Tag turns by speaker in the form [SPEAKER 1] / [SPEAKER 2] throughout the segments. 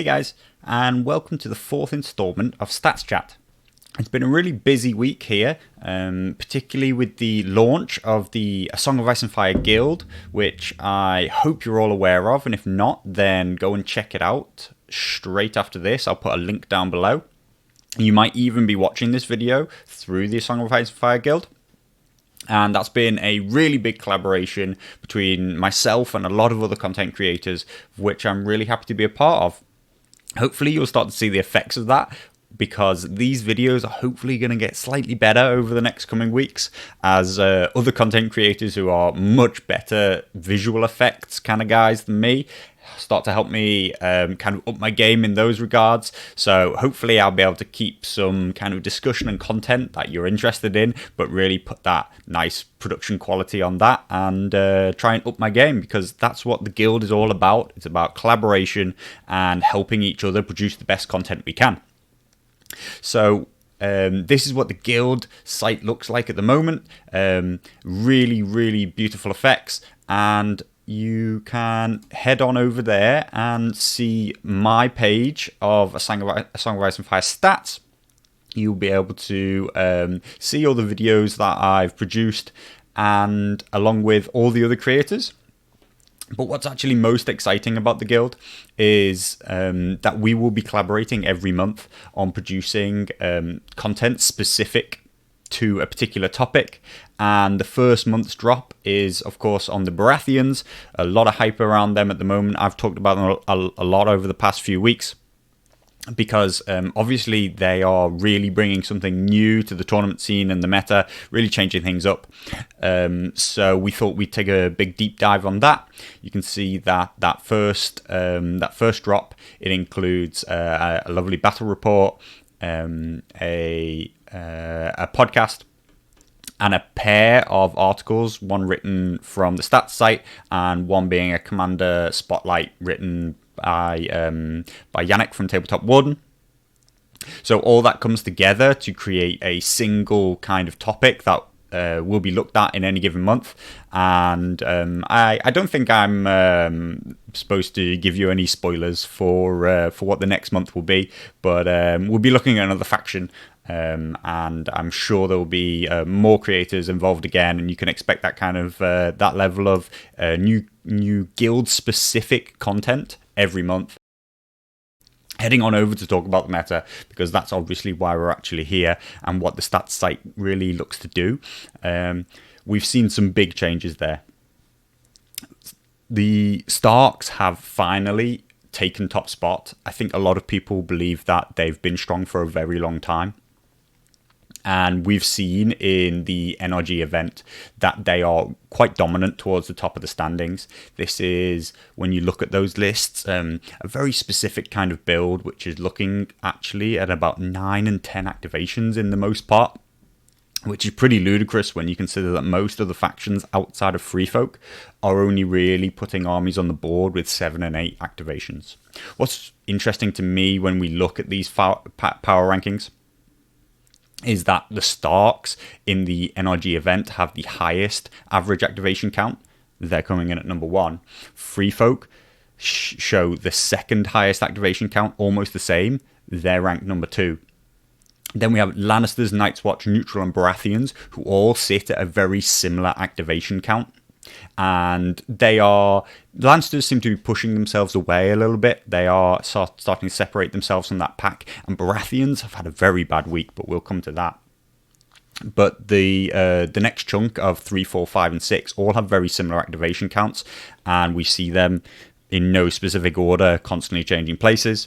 [SPEAKER 1] Hey guys, and welcome to the fourth installment of Stats Chat. It's been a really busy week here, particularly with the launch of the A Song of Ice and Fire Guild, which I hope you're all aware of, and if not, then go and check it out straight after this. I'll put a link down below. You might even be watching this video through the A Song of Ice and Fire Guild. And that's been a really big collaboration between myself and a lot of other content creators, which I'm really happy to be a part of. Hopefully you'll start to see the effects of that, because these videos are hopefully going to get slightly better over the next coming weeks as other content creators who are much better visual effects kind of guys than me start to help me kind of up my game in those regards. So hopefully I'll be able to keep some kind of discussion and content that you're interested in, but really put that nice production quality on that and try and up my game, because that's what the guild is all about. It's about collaboration and helping each other produce the best content we can. So this is what the guild site looks like at the moment. Really beautiful effects, and you can head on over there and see my page of A Song of Ice and Fire stats. You'll be able to see all the videos that I've produced, and along with all the other creators. But what's actually most exciting about the guild is that we will be collaborating every month on producing content specific to a particular topic. And the first month's drop is, of course, on the Baratheons. A lot of hype around them at the moment. I've talked about them a lot over the past few weeks, because obviously they are really bringing something new to the tournament scene and the meta, really changing things up. So we thought we'd take a big deep dive on that. You can see that first drop. It includes a lovely battle report, a podcast, and a pair of articles, one written from the stats site and one being a commander spotlight written by Yannick from Tabletop Warden. So all that comes together to create a single kind of topic that will be looked at in any given month. And I don't think I'm supposed to give you any spoilers for what the next month will be, but we'll be looking at another faction. And I'm sure there will be more creators involved again, and you can expect that kind of that level of new guild specific content every month. Heading on over to talk about the meta, because that's obviously why we're actually here and what the stats site really looks to do. We've seen some big changes there. The Starks have finally taken top spot. I think a lot of people believe that they've been strong for a very long time. And we've seen in the NRG event that they are quite dominant towards the top of the standings. This is, when you look at those lists, a very specific kind of build, which is looking actually at about 9 and 10 activations in the most part, which is pretty ludicrous when you consider that most of the factions outside of Free Folk are only really putting armies on the board with 7 and 8 activations. What's interesting to me when we look at these power rankings is that the Starks in the NRG event have the highest average activation count. They're coming in at number 1. Free Folk show the second highest activation count, almost the same. They're ranked number 2. Then we have Lannisters, Night's Watch, Neutral, and Baratheons, who all sit at a very similar activation count. And Lannisters seem to be pushing themselves away a little bit. They are starting to separate themselves from that pack. And Baratheons have had a very bad week, but we'll come to that. But the next chunk of 3, 4, 5, and 6 all have very similar activation counts. And we see them in no specific order, constantly changing places.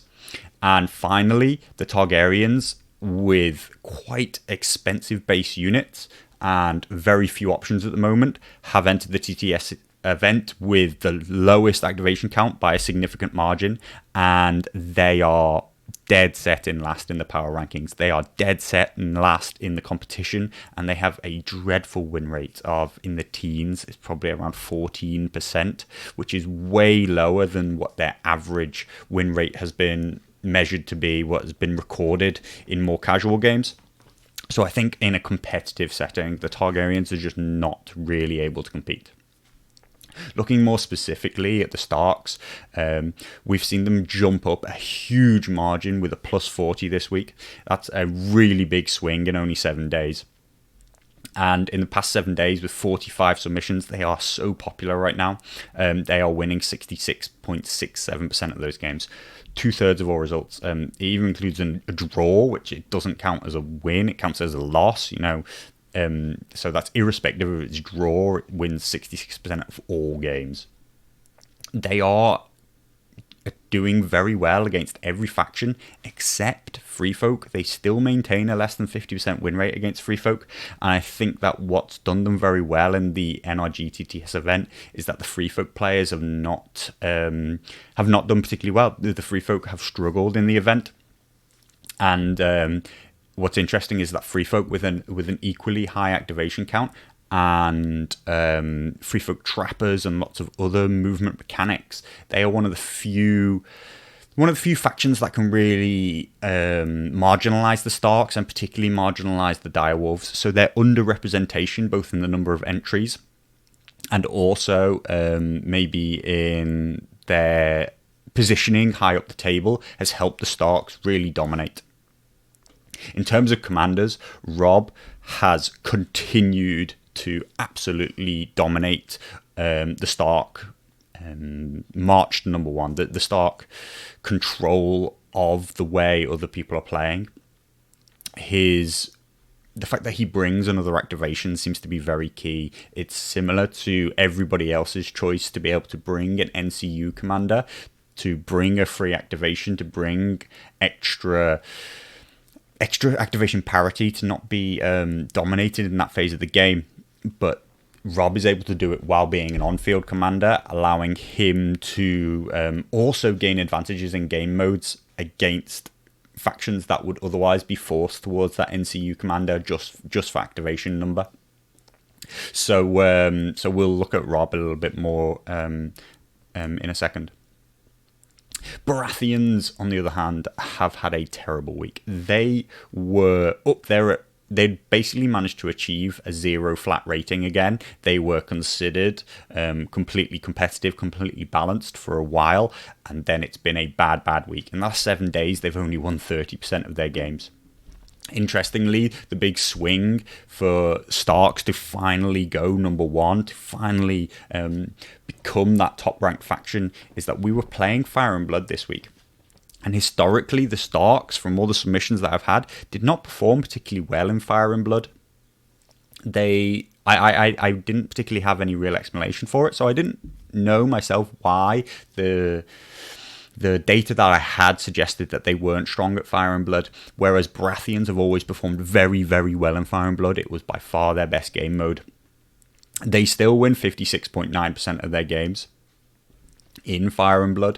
[SPEAKER 1] And finally, the Targaryens, with quite expensive base units and very few options at the moment, have entered the TTS event with the lowest activation count by a significant margin, and they are dead set in last in the power rankings. They are dead set in last in the competition, and they have a dreadful win rate of in the teens. It's probably around 14%, which is way lower than what their average win rate has been measured to be, what has been recorded in more casual games. So I think in a competitive setting, the Targaryens are just not really able to compete. Looking more specifically at the Starks, we've seen them jump up a huge margin with a plus 40 this week. That's a really big swing in only 7 days. And in the past 7 days, with 45 submissions, they are so popular right now. They are winning 66.67% of those games. 2/3 of all results. It even includes a draw, which it doesn't count as a win. It counts as a loss, so that's irrespective of its draw. It wins 66% of all games. They are doing very well against every faction except Free Folk. They still maintain a less than 50% win rate against Free Folk, and I think that what's done them very well in the NRG TTS event is that the Free Folk players have not done particularly well. The Free Folk have struggled in the event, and what's interesting is that Free Folk with an equally high activation count and Free Folk trappers and lots of other movement mechanics, they are one of the few factions that can really marginalize the Starks and particularly marginalize the Direwolves. So their underrepresentation, both in the number of entries and also maybe in their positioning high up the table, has helped the Starks really dominate. In terms of commanders, Rob has continued to absolutely dominate the Stark march to number one. The Stark control of the way other people are playing. The fact that he brings another activation seems to be very key. It's similar to everybody else's choice to be able to bring an NCU commander, to bring a free activation, to bring extra activation parity, to not be dominated in that phase of the game. But Rob is able to do it while being an on-field commander, allowing him to also gain advantages in game modes against factions that would otherwise be forced towards that NCU commander just for activation number. So we'll look at Rob a little bit more in a second. Baratheons, on the other hand, have had a terrible week. They were up there they'd basically managed to achieve a 0 flat rating again. They were considered completely competitive, completely balanced for a while, and then it's been a bad week. In the last 7 days, they've only won 30% of their games. Interestingly, the big swing for Starks to finally go number one, to finally become that top-ranked faction, is that we were playing Fire and Blood this week. And historically, the Starks, from all the submissions that I've had, did not perform particularly well in Fire and Blood. I didn't particularly have any real explanation for it, so I didn't know myself why the data that I had suggested that they weren't strong at Fire and Blood, whereas Baratheons have always performed very, very well in Fire and Blood. It was by far their best game mode. They still win 56.9% of their games in Fire and Blood.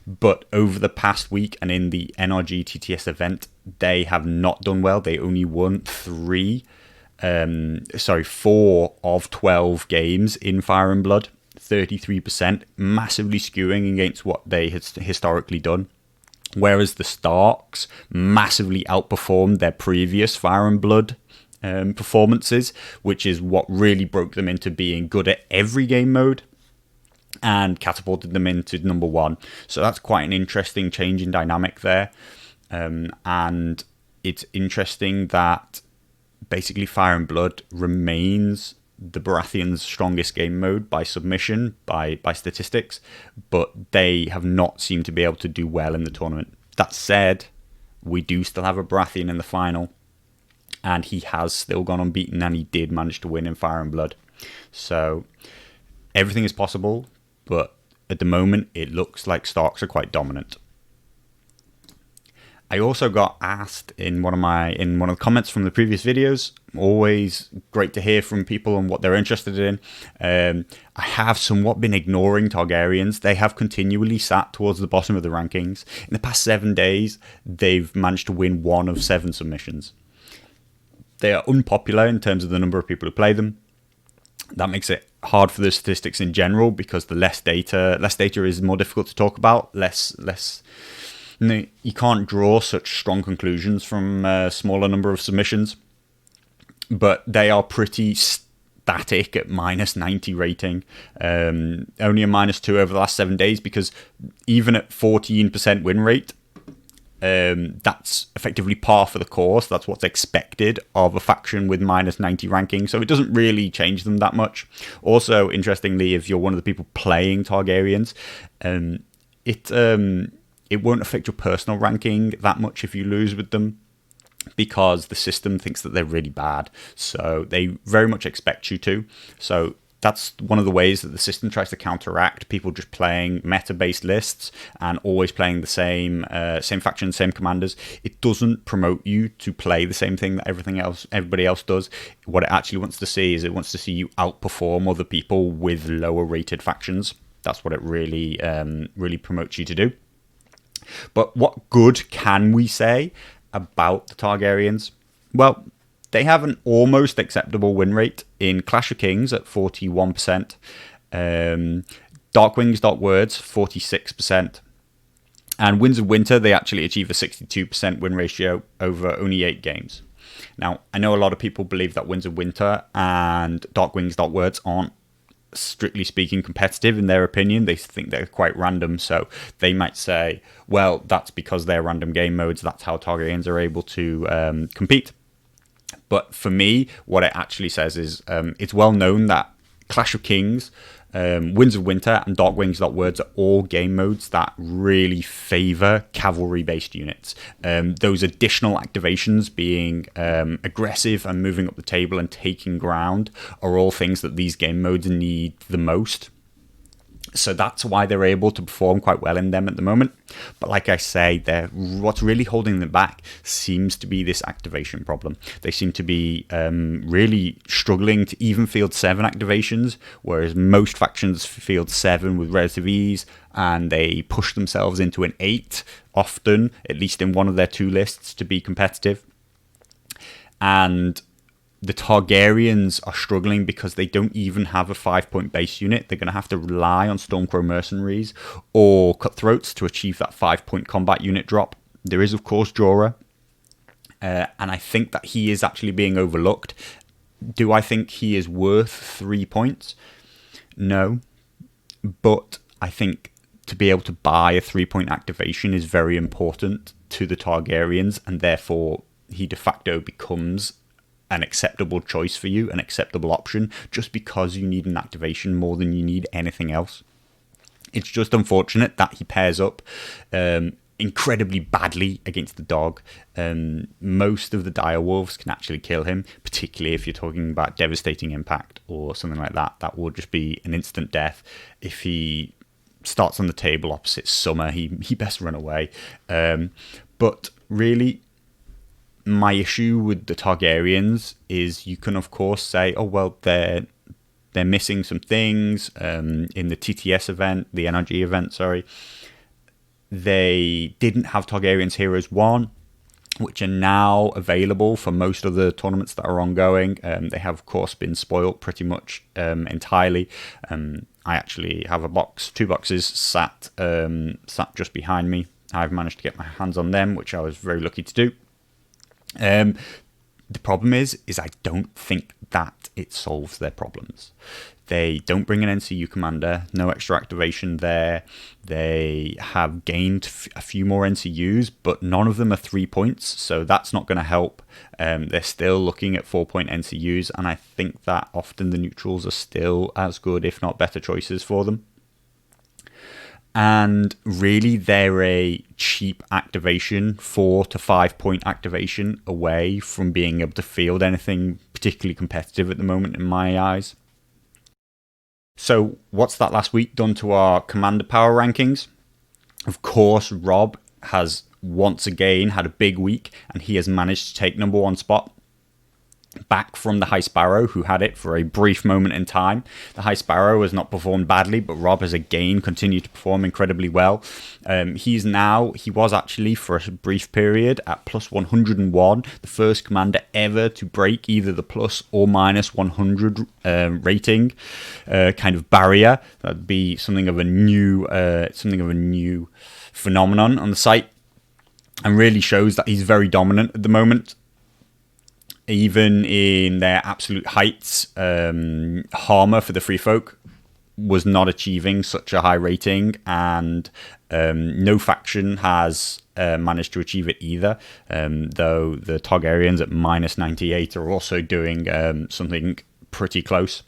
[SPEAKER 1] But over the past week and in the NRG TTS event, they have not done well. They only won 4 of 12 games in Fire and Blood, 33%, massively skewing against what they had historically done. Whereas the Starks massively outperformed their previous Fire and Blood performances, which is what really broke them into being good at every game mode and catapulted them into number one. So that's quite an interesting change in dynamic there. And it's interesting that basically Fire and Blood remains the Baratheons' strongest game mode by submission, by statistics, but they have not seemed to be able to do well in the tournament. That said, we do still have a Baratheon in the final, and he has still gone unbeaten, and he did manage to win in Fire and Blood. So everything is possible, but at the moment, it looks like Starks are quite dominant. I also got asked in one of the comments from the previous videos. Always great to hear from people and what they're interested in. I have somewhat been ignoring Targaryens. They have continually sat towards the bottom of the rankings. In the past 7 days, they've managed to win 1 of 7 submissions. They are unpopular in terms of the number of people who play them. That makes it hard for the statistics in general, because the less data is more difficult to talk about. You can't draw such strong conclusions from a smaller number of submissions, but they are pretty static at minus 90 rating. Only a minus 2 over the last 7 days, because even at 14% win rate, that's effectively par for the course. That's what's expected of a faction with minus 90 ranking, so it doesn't really change them that much. Also, interestingly, if you're one of the people playing Targaryens, it won't affect your personal ranking that much if you lose with them, because the system thinks that they're really bad, so they very much expect you to. So that's one of the ways that the system tries to counteract people just playing meta-based lists and always playing the same faction, same commanders. It doesn't promote you to play the same thing that everybody else does. What it actually wants to see is it wants to see you outperform other people with lower rated factions. That's what it really promotes you to do. But what good can we say about the Targaryens? Well, they have an almost acceptable win rate in Clash of Kings at 41%, Darkwings, Dark Words 46%, and Winds of Winter, they actually achieve a 62% win ratio over only 8 games. Now, I know a lot of people believe that Winds of Winter and Darkwings, Dark Words aren't, strictly speaking, competitive in their opinion. They think they're quite random, so they might say, well, that's because they're random game modes, that's how Targaryens are able to compete. But for me, what it actually says is it's well known that Clash of Kings, Winds of Winter, and Darkwings, Dark Words are all game modes that really favour cavalry-based units. Those additional activations, being aggressive and moving up the table and taking ground, are all things that these game modes need the most. So that's why they're able to perform quite well in them at the moment. But like I say, what's really holding them back seems to be this activation problem. They seem to be really struggling to even field 7 activations, whereas most factions field 7 with relative ease, and they push themselves into an 8 often, at least in one of their 2 lists, to be competitive. And the Targaryens are struggling because they don't even have a 5-point base unit. They're going to have to rely on Stormcrow mercenaries or cutthroats to achieve that 5-point combat unit drop. There is, of course, Jorah, and I think that he is actually being overlooked. Do I think he is worth 3 points? No, but I think to be able to buy a 3-point activation is very important to the Targaryens, and therefore he de facto becomes an acceptable choice for you, an acceptable option, just because you need an activation more than you need anything else. It's just unfortunate that he pairs up incredibly badly against the dog. Most of the direwolves can actually kill him, particularly if you're talking about devastating impact or something like that. That will just be an instant death. If he starts on the table opposite Summer, he best run away. But really, my issue with the Targaryens is you can, of course, say, oh, well, they're missing some things in the TTS event, the NRG event, sorry. They didn't have Targaryens Heroes 1, which are now available for most of the tournaments that are ongoing. They have, of course, been spoilt pretty much entirely. I actually have 2 boxes sat just behind me. I've managed to get my hands on them, which I was very lucky to do. The problem is I don't think that it solves their problems. They don't bring an NCU commander, no extra activation there. They have gained a few more NCUs, but none of them are 3 points, so that's not going to help. They're still looking at 4-point NCUs, and I think that often the neutrals are still as good, if not better, choices for them. And really, they're a cheap activation, 4 to 5 point activation away from being able to field anything particularly competitive at the moment, in my eyes. So what's that last week done to our commander power rankings? Of course, Rob has once again had a big week, and he has managed to take number 1 spot back from the High Sparrow, who had it for a brief moment in time. The High Sparrow has not performed badly, but Rob has again continued to perform incredibly well. He was actually for a brief period at plus 101, the first commander ever to break either the plus or minus 100 rating kind of barrier. That'd be something of a new phenomenon on the site, and really shows that he's very dominant at the moment. even in their absolute heights, Harmer for the Free Folk was not achieving such a high rating, and no faction has managed to achieve it either, though the Targaryens at -98 are also doing something pretty close.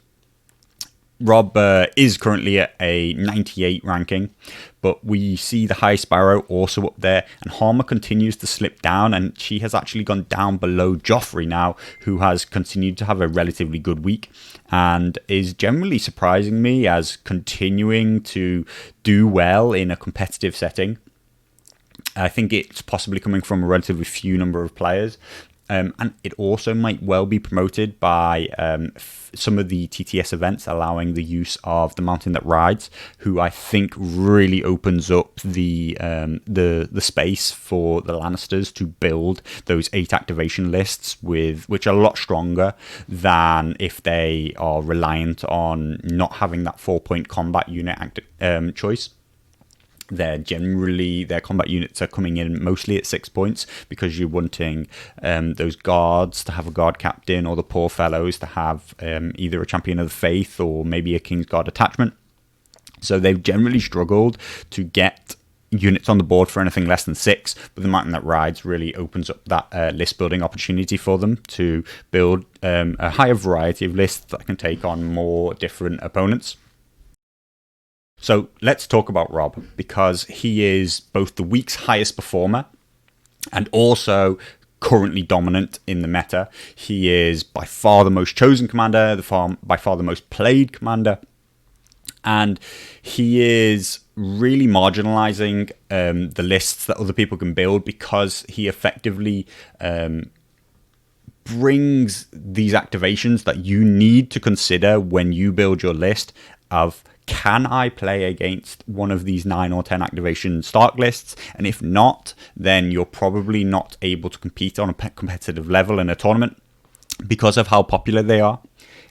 [SPEAKER 1] Rob is currently at a 98 ranking, but we see the High Sparrow also up there, and Harmer continues to slip down, and she has actually gone down below Joffrey now, who has continued to have a relatively good week and is generally surprising me as continuing to do well in a competitive setting. I think it's possibly coming from a relatively few number of players. And it also might well be promoted by some of the TTS events allowing the use of the Mountain That Rides, who I think really opens up the space for the Lannisters to build those 8 activation lists which are a lot stronger than if they are reliant on not having that 4-point combat unit choice. Their combat units are coming in mostly at 6 points, because you're wanting those guards to have a guard captain, or the poor fellows to have either a champion of the faith or maybe a King's Guard attachment. So they've generally struggled to get units on the board for anything less than 6, but the Mountain That Rides really opens up that list building opportunity for them to build a higher variety of lists that can take on more different opponents. So let's talk about Rob, because he is both the week's highest performer and also currently dominant in the meta. He is by far the most chosen commander, by far the most played commander, and he is really marginalizing the lists that other people can build, because he effectively brings these activations that you need to consider when you build your list of, can I play against one of these 9 or 10 activation Stark lists? And if not, then you're probably not able to compete on a competitive level in a tournament because of how popular they are.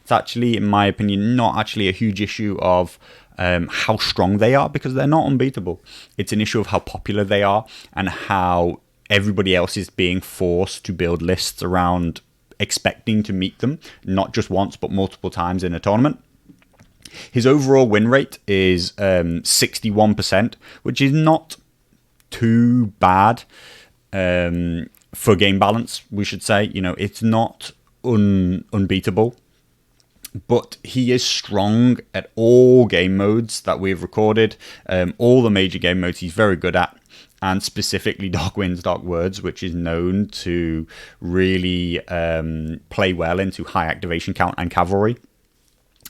[SPEAKER 1] It's actually, in my opinion, not actually a huge issue of how strong they are, because they're not unbeatable. It's an issue of how popular they are and how everybody else is being forced to build lists around expecting to meet them, not just once, but multiple times in a tournament. His overall win rate is 61%, which is not too bad for game balance, we should say. It's not unbeatable, but he is strong at all game modes that we've recorded. All the major game modes he's very good at, and specifically Dark Winds, Dark Words, which is known to really play well into high activation count and cavalry.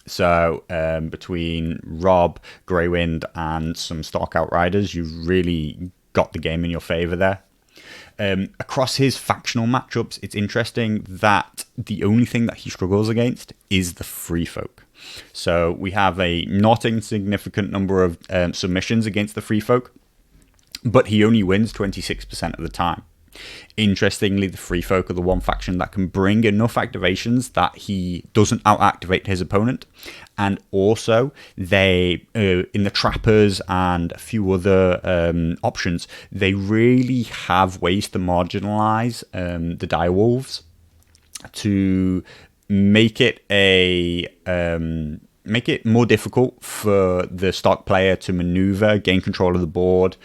[SPEAKER 1] So between Rob, Grey Wind, and some Stark Outriders, you've really got the game in your favour there. Across his factional matchups, it's interesting that the only thing that he struggles against is the Free Folk. So we have a not insignificant number of submissions against the Free Folk, but he only wins 26% of the time. Interestingly, the Free Folk are the one faction that can bring enough activations that he doesn't out-activate his opponent, and also they, in the Trappers and a few other options, they really have ways to marginalize the Direwolves to make it more difficult for the Stark player to maneuver, gain control of the board,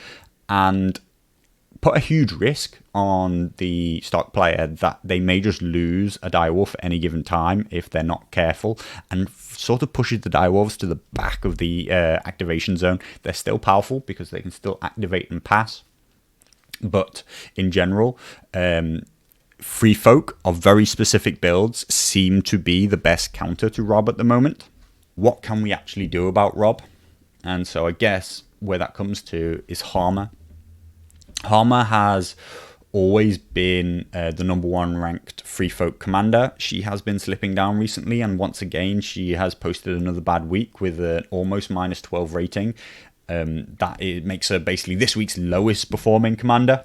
[SPEAKER 1] and put a huge risk on the Stark player that they may just lose a Direwolf at any given time if they're not careful, and sort of pushes the Direwolves to the back of the activation zone. They're still powerful because they can still activate and pass, but in general, Free Folk of very specific builds seem to be the best counter to Rob at the moment. What can we actually do about Rob? And so I guess where that comes to is Harmer. Harmer has always been the number 1 ranked Free Folk commander. She has been slipping down recently, and once again she has posted another bad week with an almost -12 rating. Makes her basically this week's lowest performing commander.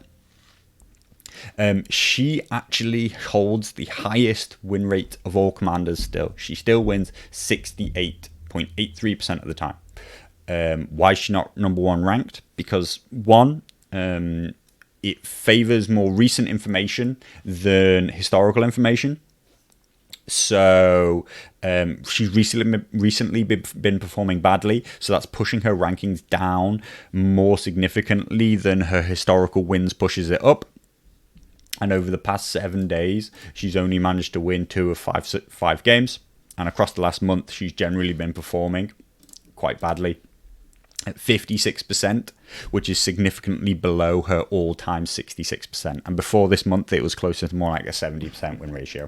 [SPEAKER 1] She actually holds the highest win rate of all commanders still. She still wins 68.83% of the time. Why is she not number 1 ranked? Because one, it favors more recent information than historical information. So she's recently been performing badly, so that's pushing her rankings down more significantly than her historical wins pushes it up. And over the past 7 days, she's only managed to win 2 of 5 games. And across the last month, she's generally been performing quite badly at 56%, which is significantly below her all-time 66%. And before this month, it was closer to more like a 70% win ratio.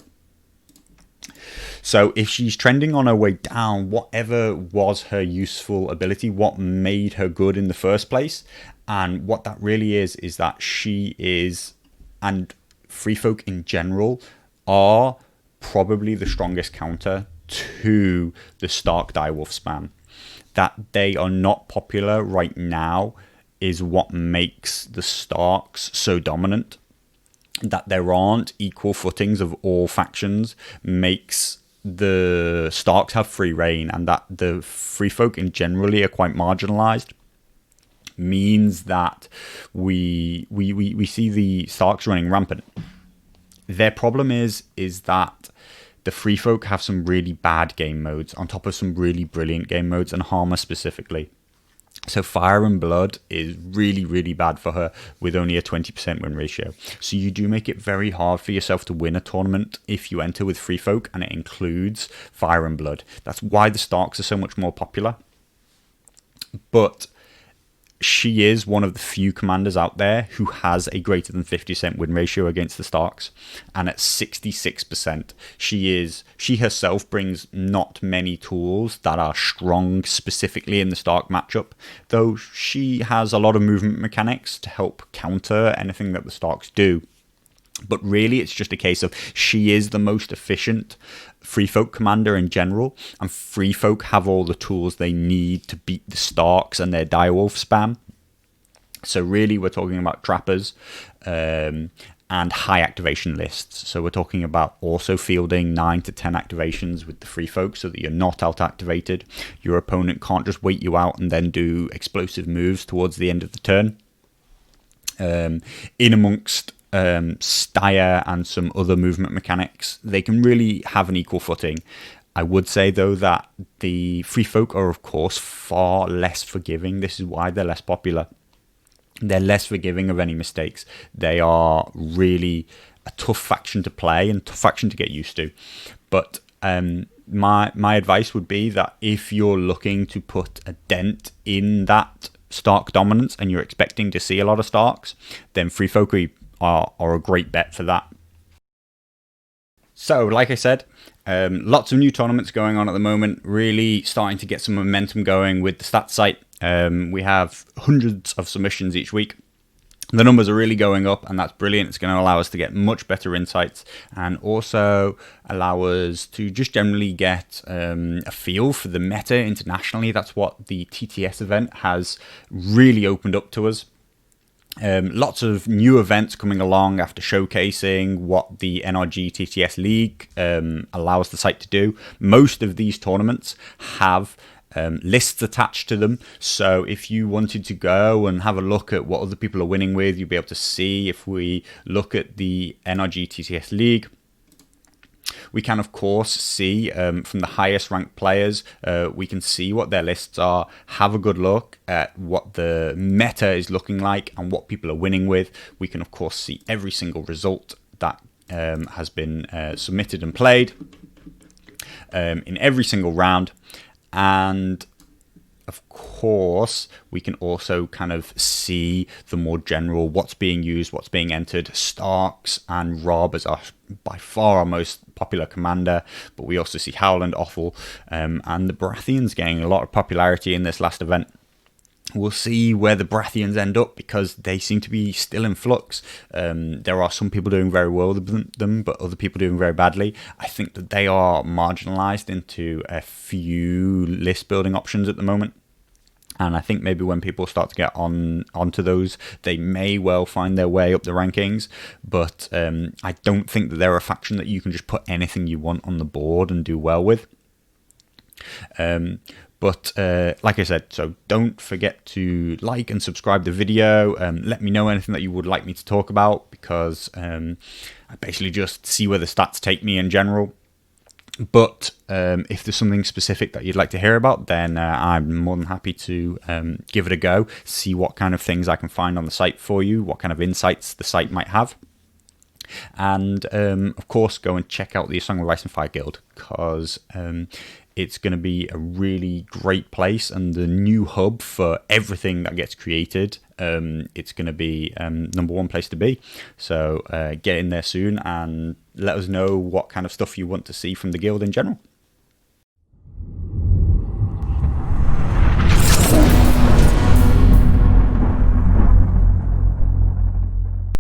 [SPEAKER 1] So if she's trending on her way down, whatever was her useful ability, what made her good in the first place, and what that really is that she is, and free folk in general, are probably the strongest counter to the Stark Direwolf spam. That they are not popular right now is what makes the Starks so dominant. That there aren't equal footings of all factions makes the Starks have free reign, and that the free folk in generally are quite marginalized means that we see the Starks running rampant. Their problem is that the free folk have some really bad game modes on top of some really brilliant game modes, and Harmer specifically. So Fire and Blood is really, really bad for her with only a 20% win ratio. So you do make it very hard for yourself to win a tournament if you enter with free folk and it includes Fire and Blood. That's why the Starks are so much more popular. But she is one of the few commanders out there who has a greater than 50% win ratio against the Starks, and at 66%, she herself brings not many tools that are strong specifically in the Stark matchup, though she has a lot of movement mechanics to help counter anything that the Starks do. But really, it's just a case of she is the most efficient free folk commander in general, and free folk have all the tools they need to beat the Starks and their direwolf spam. So really, we're talking about trappers and high activation lists. So we're talking about also fielding 9 to 10 activations with the free folk so that you're not out activated. Your opponent can't just wait you out and then do explosive moves towards the end of the turn. In amongst Styre and some other movement mechanics, they can really have an equal footing. I would say, though, that the free folk are, of course, far less forgiving. This is why they're less popular. They're less forgiving of any mistakes. They are really a tough faction to play and tough faction to get used to. But my advice would be that if you're looking to put a dent in that Stark dominance and you're expecting to see a lot of Starks, then free folk are a great bet for that. So, like I said, lots of new tournaments going on at the moment, really starting to get some momentum going with the stats site. We have hundreds of submissions each week. The numbers are really going up, and that's brilliant. It's going to allow us to get much better insights and also allow us to just generally get a feel for the meta internationally. That's what the TTS event has really opened up to us. Lots of new events coming along after showcasing what the NRG TTS League allows the site to do. Most of these tournaments have lists attached to them, so if you wanted to go and have a look at what other people are winning with, you'll be able to see. If we look at the NRG TTS League, we can, of course, see from the highest ranked players, we can see what their lists are, have a good look at what the meta is looking like and what people are winning with. We can, of course, see every single result that has been submitted and played in every single round. And of course, we can also kind of see the more general what's being used, what's being entered. Starks and Robbers are by far our most popular commander, but we also see Howland, Offal, and the Baratheons getting a lot of popularity in this last event. We'll see where the Baratheons end up because they seem to be still in flux. There are some people doing very well with them, but other people doing very badly. I think that they are marginalized into a few list building options at the moment. And I think maybe when people start to get onto those, they may well find their way up the rankings. But I don't think that they're a faction that you can just put anything you want on the board and do well with. But like I said, so don't forget to like and subscribe the video. Let me know anything that you would like me to talk about, because I basically just see where the stats take me in general. But if there's something specific that you'd like to hear about, then I'm more than happy to give it a go, see what kind of things I can find on the site for you, what kind of insights the site might have. And of course, go and check out the Song of Ice and Fire Guild, because it's going to be a really great place and the new hub for everything that gets created. It's going to be number one place to be. So get in there soon and let us know what kind of stuff you want to see from the guild in general.